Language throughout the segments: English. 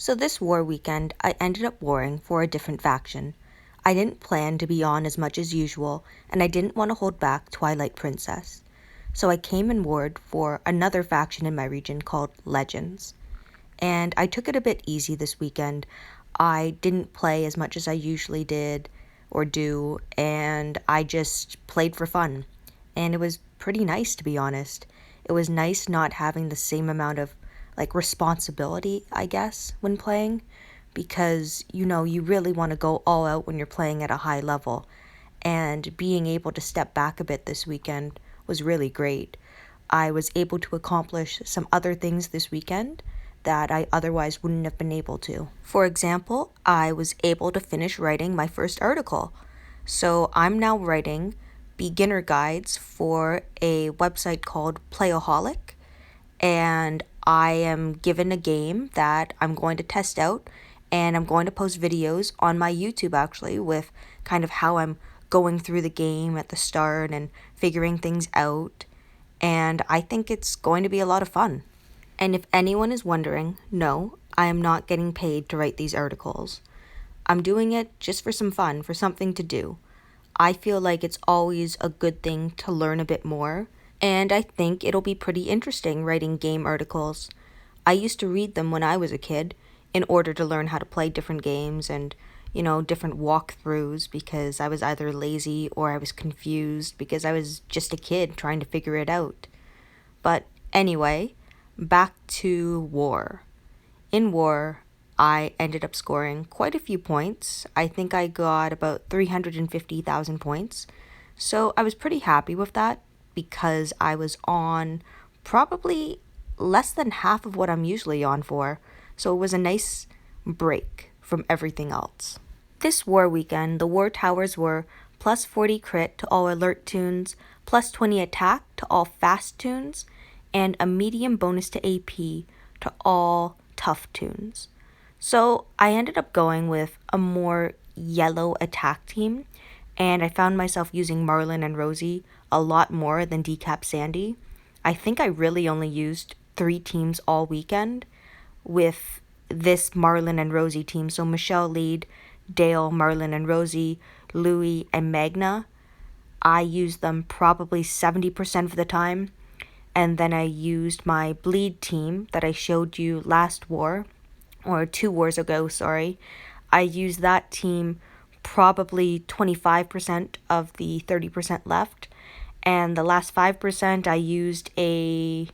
So this war weekend, I ended up warring for a different faction. I didn't plan to be on as much as usual, and I didn't want to hold back Twilight Princess. So I came and warred for another faction in my region called Legends. And I took it a bit easy this weekend. I didn't play as much as I usually did or do, and I just played for fun. And it was pretty nice, to be honest. It was nice not having the same amount of responsibility, I guess, when playing, because you really want to go all out when you're playing at a high level. And being able to step back a bit this weekend was really great. I was able to accomplish some other things this weekend that I otherwise wouldn't have been able to. For example, I was able to finish writing my first article. So I'm now writing beginner guides for a website called Playaholic, and I am given a game that I'm going to test out, and I'm going to post videos on my YouTube actually with kind of how I'm going through the game at the start and figuring things out, and I think it's going to be a lot of fun. And if anyone is wondering, no, I am not getting paid to write these articles. I'm doing it just for some fun, for something to do. I feel like it's always a good thing to learn a bit more, and I think it'll be pretty interesting writing game articles. I used to read them when I was a kid in order to learn how to play different games and, different walkthroughs, because I was either lazy or I was confused because I was just a kid trying to figure it out. But anyway, back to war. In war, I ended up scoring quite a few points. I think I got about 350,000 points. So I was pretty happy with that because I was on probably less than half of what I'm usually on for. So it was a nice break from everything else. This war weekend, the war towers were plus 40 crit to all alert toons, plus 20 attack to all fast toons, and a medium bonus to AP to all tough toons. So I ended up going with a more yellow attack team, and I found myself using Marlon and Rosie a lot more than Decap Sandy. I think I really only used 3 teams all weekend with this Marlon and Rosie team. So Michelle lead, Dale, Marlon and Rosie, Louie, and Magna. I used them probably 70% of the time. And then I used my bleed team that I showed you last war, or 2 wars ago, sorry. I used that team probably 25% of the 30% left. And the last 5% I used I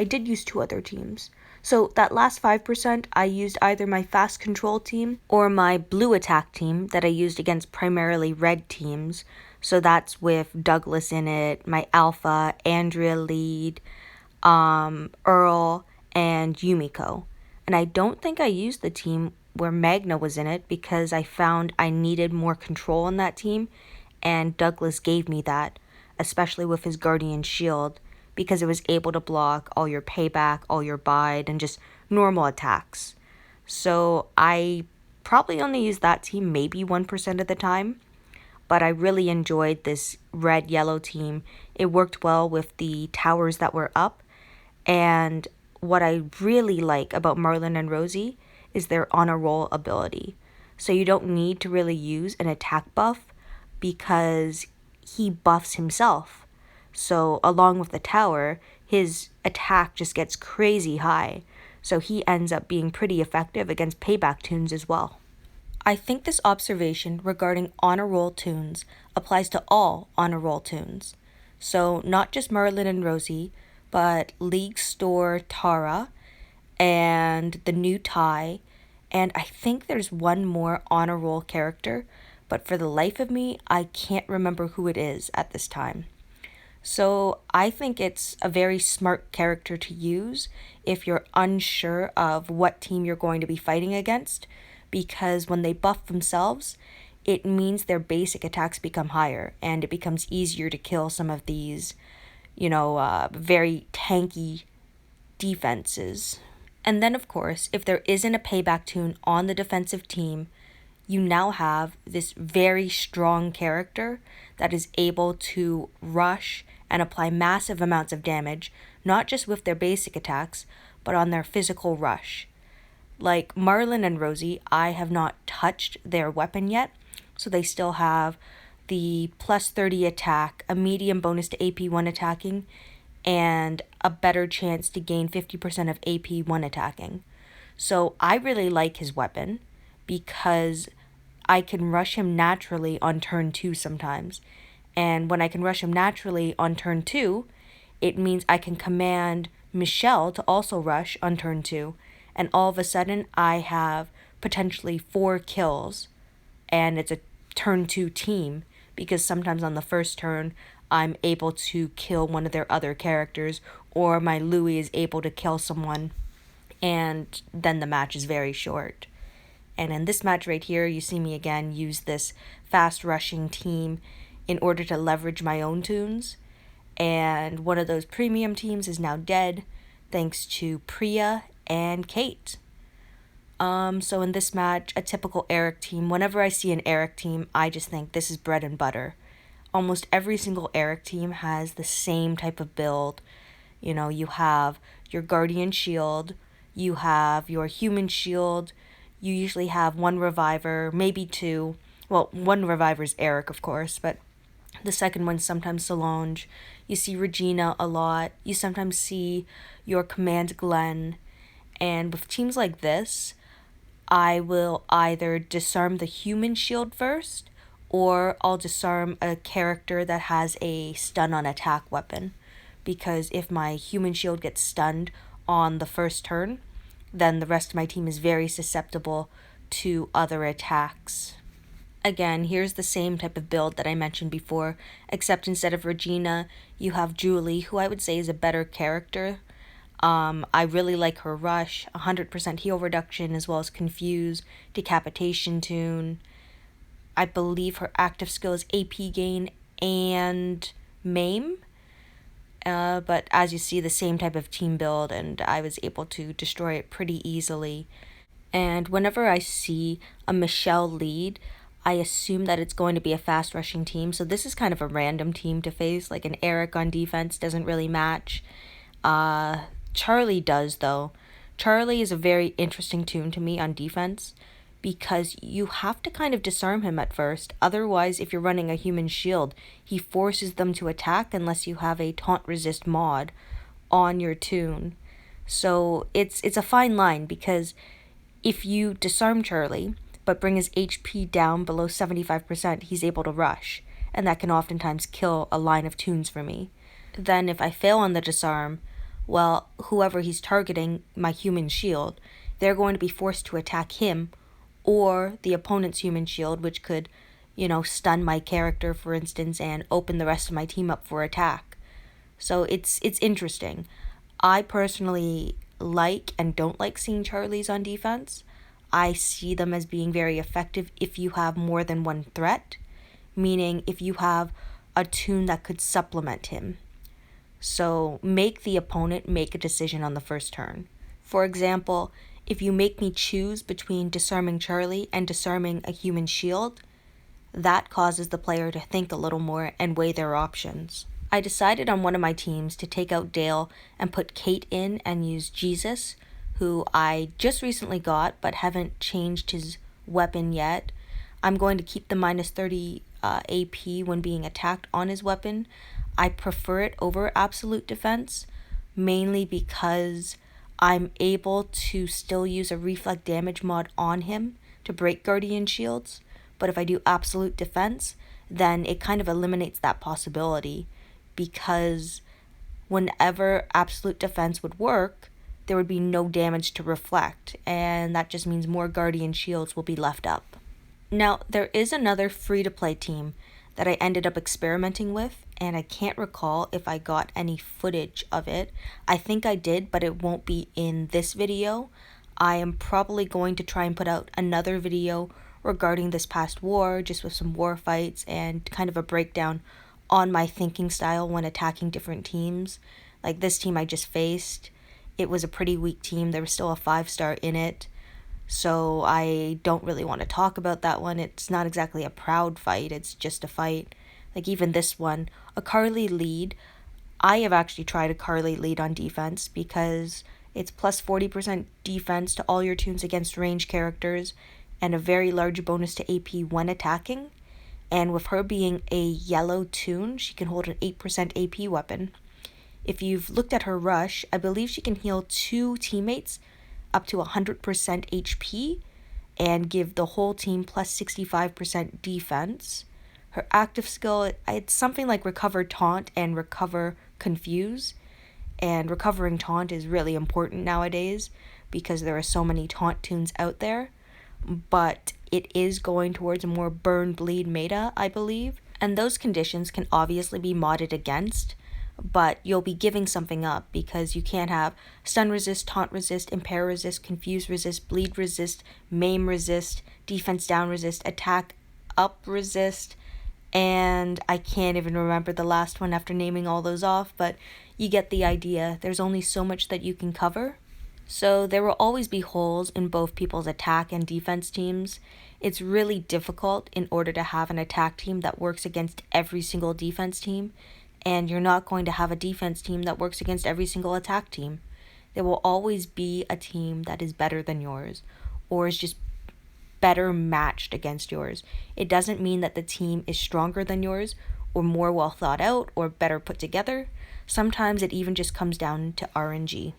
did use 2 other teams. So that last 5% I used either my fast control team or my blue attack team that I used against primarily red teams. So that's with Douglas in it, my alpha, Andrea lead, Earl, and Yumiko. And I don't think I used the team where Magna was in it because I found I needed more control on that team, and Douglas gave me that, especially with his Guardian Shield, because it was able to block all your payback, all your bide, and just normal attacks. So I probably only used that team maybe 1% of the time, but I really enjoyed this red-yellow team. It worked well with the towers that were up, and what I really like about Marlon and Rosie is their honor roll ability. So you don't need to really use an attack buff because he buffs himself. So along with the tower, his attack just gets crazy high. So he ends up being pretty effective against payback toons as well. I think this observation regarding honor roll toons applies to all honor roll toons. So not just Marlon and Rosie, but League Store Tara and the new Ty, and I think there's one more honor roll character, but for the life of me, I can't remember who it is at this time. So I think it's a very smart character to use if you're unsure of what team you're going to be fighting against, because when they buff themselves, it means their basic attacks become higher, and it becomes easier to kill some of these, very tanky defenses. And then, of course, if there isn't a payback toon on the defensive team, you now have this very strong character that is able to rush and apply massive amounts of damage, not just with their basic attacks, but on their physical rush. Like Marlon and Rosie, I have not touched their weapon yet, so they still have the plus 30 attack, a medium bonus to AP 1 attacking, and a better chance to gain 50% of AP 1 attacking. So I really like his weapon because I can rush him naturally on turn 2 sometimes. And when I can rush him naturally on turn 2, it means I can command Michelle to also rush on turn 2. And all of a sudden, I have potentially 4 kills. And it's a turn 2 team because sometimes on the first turn, I'm able to kill one of their other characters, or my Louis is able to kill someone, and then the match is very short. And in this match right here, you see me again use this fast rushing team in order to leverage my own toons. And one of those premium teams is now dead thanks to Priya and Kate. So in this match, a typical Eric team, whenever I see an Eric team, I just think this is bread and butter. Almost every single Eric team has the same type of build. You know, you have your Guardian Shield, you have your Human Shield, you usually have one Reviver, maybe two. Well, one Reviver's Eric, of course, but the second one's sometimes Solange. You see Regina a lot. You sometimes see your Command Glenn. And with teams like this, I will either disarm the Human Shield first, or I'll disarm a character that has a stun on attack weapon. Because if my Human Shield gets stunned on the first turn, then the rest of my team is very susceptible to other attacks. Again, here's the same type of build that I mentioned before, except instead of Regina, you have Julie, who I would say is a better character. I really like her rush, 100% heal reduction, as well as confuse, decapitation toon. I believe her active skill is AP gain and maim. But as you see, the same type of team build, and I was able to destroy it pretty easily. And whenever I see a Michelle lead, I assume that it's going to be a fast rushing team. So this is kind of a random team to face. Like an Eric on defense doesn't really match. Charlie does, though. Charlie is a very interesting toon to me on defense because you have to kind of disarm him at first. Otherwise, if you're running a Human Shield, he forces them to attack unless you have a taunt resist mod on your toon. So it's a fine line because if you disarm Charlie but bring his HP down below 75%, he's able to rush, and that can oftentimes kill a line of toons for me. Then if I fail on the disarm, well, whoever he's targeting, my Human Shield, they're going to be forced to attack him or the opponent's Human Shield, which could, stun my character, for instance, and open the rest of my team up for attack. So it's interesting. I personally like and don't like seeing Charlies on defense. I see them as being very effective if you have more than one threat, meaning if you have a toon that could supplement him. So make the opponent make a decision on the first turn. For example, if you make me choose between disarming Charlie and disarming a Human Shield, that causes the player to think a little more and weigh their options. I decided on one of my teams to take out Dale and put Kate in and use Jesus, who I just recently got but haven't changed his weapon yet. I'm going to keep the minus 30 AP when being attacked on his weapon. I prefer it over absolute defense, mainly because I'm able to still use a reflect damage mod on him to break Guardian Shields, but if I do absolute defense, then it kind of eliminates that possibility, because whenever absolute defense would work, there would be no damage to reflect, and that just means more Guardian Shields will be left up. Now, there is another free-to-play team that I ended up experimenting with, and I can't recall if I got any footage of it. I think I did, but it won't be in this video. I am probably going to try and put out another video regarding this past war, just with some war fights and kind of a breakdown on my thinking style when attacking different teams. Like this team I just faced, it was a pretty weak team. There was still a 5-star in it, so I don't really want to talk about that one. It's not exactly a proud fight, it's just a fight. Like even this one, a Carly lead, I have actually tried a Carly lead on defense because It's plus 40% defense to all your toons against ranged characters, and a very large bonus to AP when attacking. And with her being a yellow toon, she can hold an 8% AP weapon. If you've looked at her rush, I believe she can heal 2 teammates up to 100% HP and give the whole team plus 65% defense. Her active skill, it's something like Recover Taunt and Recover Confuse. And recovering Taunt is really important nowadays because there are so many Taunt toons out there. But it is going towards a more Burn Bleed meta, I believe. And those conditions can obviously be modded against, but you'll be giving something up because you can't have stun resist, taunt resist, impair resist, confuse resist, bleed resist, maim resist, defense down resist, attack up resist, and I can't even remember the last one after naming all those off, but you get the idea. There's only so much that you can cover. So there will always be holes in both people's attack and defense teams. It's really difficult in order to have an attack team that works against every single defense team, and you're not going to have a defense team that works against every single attack team. There will always be a team that is better than yours, or is just better matched against yours. It doesn't mean that the team is stronger than yours, or more well thought out, or better put together. Sometimes it even just comes down to RNG.